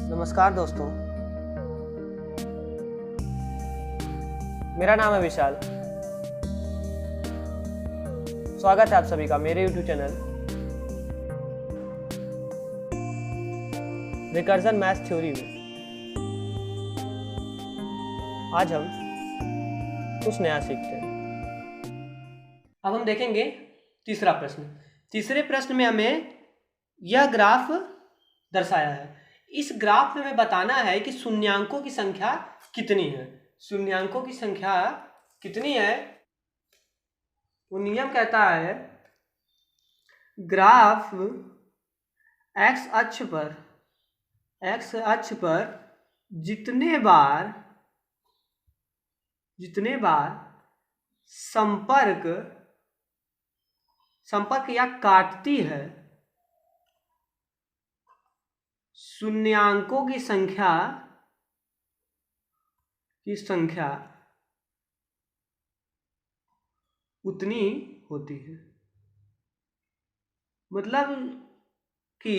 नमस्कार दोस्तों, मेरा नाम है विशाल। स्वागत है आप सभी का मेरे YouTube channel recursion maths theory में। आज हम कुछ नया सीखते हैं। अब हम देखेंगे तीसरा प्रश्न। तीसरे प्रश्न में हमें यह ग्राफ दर्शाया है। इस ग्राफ में हमें बताना है कि शून्यांकों की संख्या कितनी है। शून्यांकों की संख्या कितनी है? वो नियम कहता है ग्राफ एक्स अक्ष पर जितने बार संपर्क या काटती है शून्यांकों की संख्या उतनी होती है। मतलब कि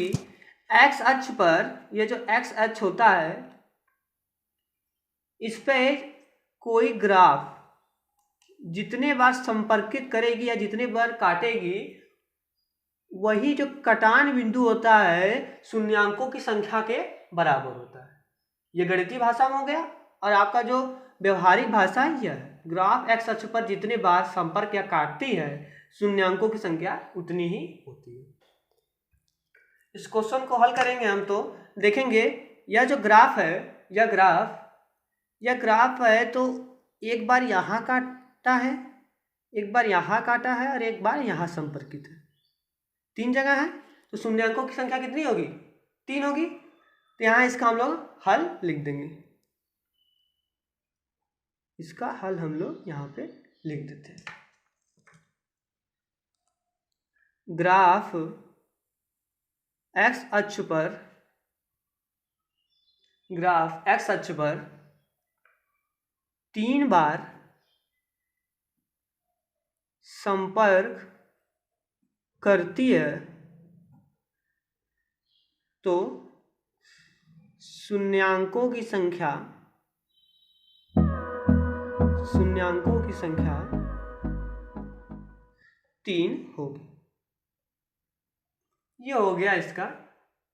एक्स अक्ष पर यह जो एक्स अक्ष होता है, इस पे कोई ग्राफ जितने बार संपर्कित करेगी या जितने बार काटेगी, वही जो कटान बिंदु होता है शून्यांकों की संख्या के बराबर होता है। यह गणितीय भाषा में हो गया। और आपका जो व्यवहारिक भाषा है यह है, ग्राफ एक्स अक्ष पर जितने बार संपर्क या काटती है शून्यांकों की संख्या उतनी ही होती है। इस क्वेश्चन को हल करेंगे हम तो देखेंगे यह जो ग्राफ है, यह ग्राफ है तो एक बार यहाँ काटा है, एक बार यहाँ काटा है और एक बार यहाँ संपर्कित है। 3 जगह है तो शून्यांकों की संख्या कितनी होगी? 3 होगी। तो यहाँ इसका हम लोग हल लिख देंगे। इसका हल हम लोग यहाँ पे लिख देते हैं। ग्राफ एक्स अक्ष पर 3 बार संपर्क करती है तो शून्यांकों की संख्या 3 होगी। ये हो गया इसका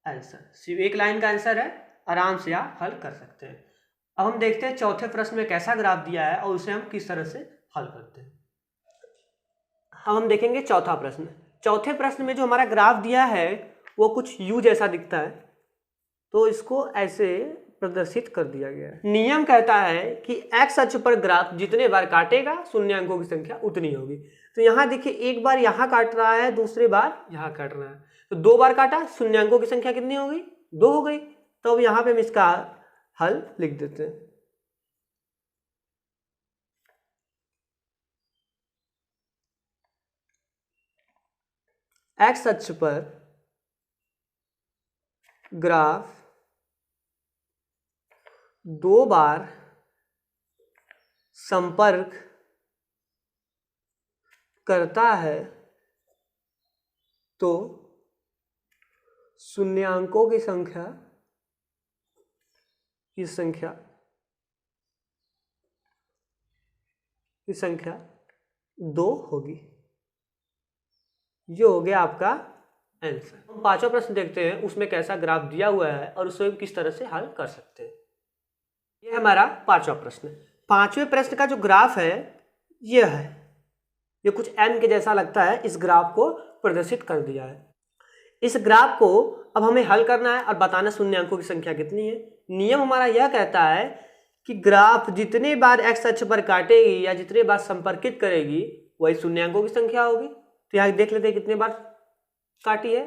आंसर। सिर्फ एक लाइन का आंसर है, आराम से आप हल कर सकते हैं। अब हम देखते हैं चौथे प्रश्न में कैसा ग्राफ दिया है और उसे हम किस तरह से हल करते हैं। अब हम देखेंगे चौथा प्रश्न। चौथे प्रश्न में जो हमारा ग्राफ दिया है वो कुछ यू जैसा दिखता है, तो इसको ऐसे प्रदर्शित कर दिया गया है। नियम कहता है कि एक्स अक्ष पर ग्राफ जितने बार काटेगा शून्यांकों की संख्या उतनी होगी। तो यहाँ देखिए, एक बार यहाँ काट रहा है, दूसरी बार यहाँ काट रहा है, तो 2 बार काटा, शून्यांकों की संख्या कितनी हो गई? 2 हो गई। तो अब यहाँ पे हम इसका हल लिख देते हैं। एक्स अक्ष पर ग्राफ 2 बार संपर्क करता है तो शून्यांकों की संख्या 2 होगी। ये हो गया आपका आंसर। हम पांचवा प्रश्न देखते हैं, उसमें कैसा ग्राफ दिया हुआ है और उसे किस तरह से हल कर सकते हैं। ये हमारा पांचवा प्रश्न। पांचवें प्रश्न का जो ग्राफ है यह है, ये कुछ एम के जैसा लगता है। इस ग्राफ को प्रदर्शित कर दिया है। इस ग्राफ को अब हमें हल करना है और बताना शून्यांकों की संख्या कितनी है। नियम हमारा यह कहता है कि ग्राफ जितने बार एक्स अक्ष पर काटेगी या जितने बार संपर्कित करेगी वही शून्यांकों की संख्या होगी। तो यहाँ देख लेते हैं कितने बार काटी है।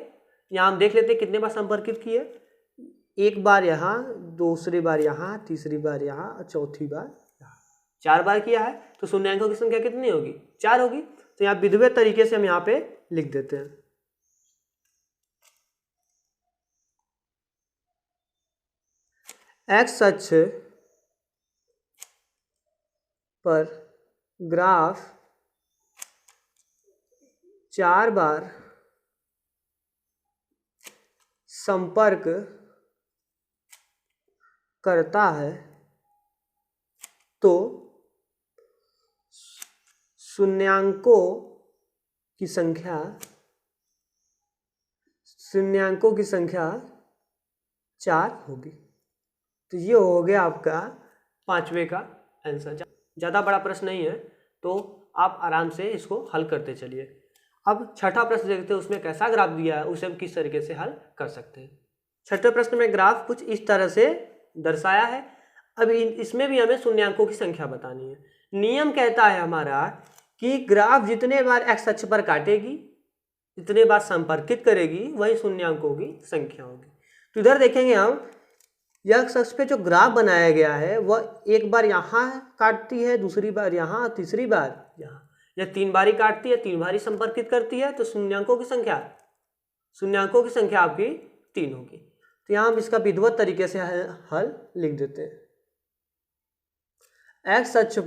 यहाँ हम देख लेते हैं कितने बार संपर्कित की है। एक बार यहाँ, दूसरी बार यहाँ, तीसरी बार यहाँ और चौथी बार यहाँ। 4 बार किया है तो शून्यांकों की संख्या कितनी होगी? 4 होगी। तो यहाँ विधिवत तरीके से हम यहाँ पे लिख देते हैं। एक्स अक्ष पर ग्राफ 4 बार संपर्क करता है तो शून्यांकों की संख्या 4 होगी। तो ये हो गया आपका 5वें का आंसर। ज़्यादा बड़ा प्रश्न नहीं है, तो आप आराम से इसको हल करते चलिए। अब छठा प्रश्न देखते हैं, उसमें कैसा ग्राफ दिया है, उसे हम किस तरीके से हल कर सकते हैं। छठे प्रश्न में ग्राफ कुछ इस तरह से दर्शाया है। अब इसमें भी हमें शून्यांकों की संख्या बतानी है। नियम कहता है हमारा कि ग्राफ जितने बार एक्स अक्ष पर काटेगी, जितने बार संपर्कित करेगी, वही शून्यांकों की संख्या होगी। तो इधर देखेंगे हम, एक्स अक्ष पे जो ग्राफ बनाया गया है वह एक बार यहाँ काटती है, दूसरी बार यहाँ, तीसरी बार यहाँ, या 3 बारी काटती है, 3 बारी संपर्कित करती है। तो शून्यांकों की संख्या आपकी 3 होगी। तो यहाँ हम इसका विधिवत तरीके से हल लिख देते हैं। एक्स अक्ष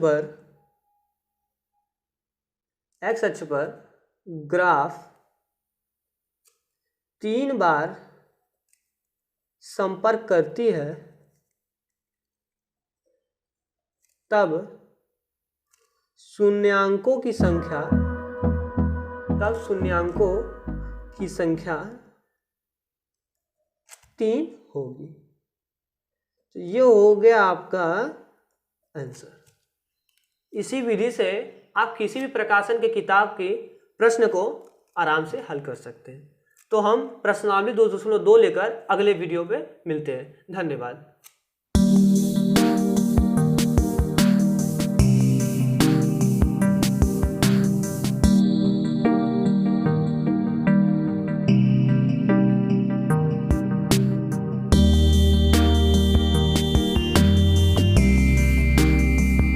पर ग्राफ 3 बार संपर्क करती है, तब शून्यांकों की संख्या 3 होगी। तो ये हो गया आपका आंसर। इसी विधि से आप किसी भी प्रकाशन के किताब के प्रश्न को आराम से हल कर सकते हैं। तो हम प्रश्नावली 2.2 लेकर अगले वीडियो पे मिलते हैं। धन्यवाद।